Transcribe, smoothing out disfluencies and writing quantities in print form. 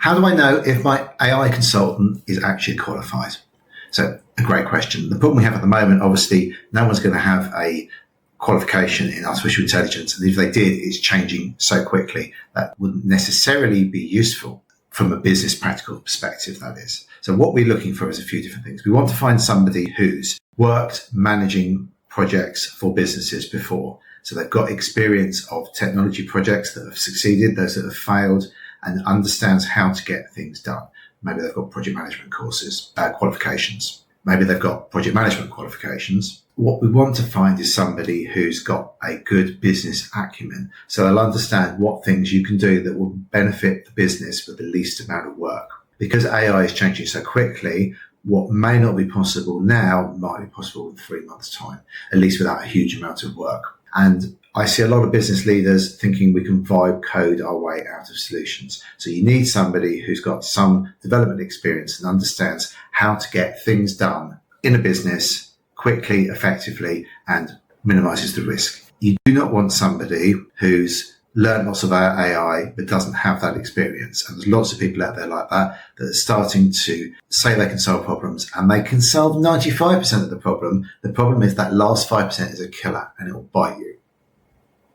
How do I know if my AI consultant is actually qualified? So a great question. The problem we have at the moment, obviously, no one's going to have a qualification in artificial intelligence. And if they did, it's changing so quickly that wouldn't necessarily be useful from a business practical perspective, that is. So what we're looking for is a few different things. We want to find somebody who's worked managing projects for businesses before. So they've got experience of technology projects that have succeeded, those that have failed, and understands how to get things done. Maybe they've got project management courses, qualifications. Maybe they've got project management qualifications. What we want to find is somebody who's got a good business acumen. So they'll understand what things you can do that will benefit the business with the least amount of work. Because AI is changing so quickly, what may not be possible now might be possible in 3 months' time, at least without a huge amount of work. And I see a lot of business leaders thinking we can vibe code our way out of solutions. So you need somebody who's got some development experience and understands how to get things done in a business quickly, effectively, and minimizes the risk. You do not want somebody who's learned lots about AI but doesn't have that experience. And there's lots of people out there like that are starting to say they can solve problems, and they can solve 95% of the problem. The problem is that last 5% is a killer and it will bite you.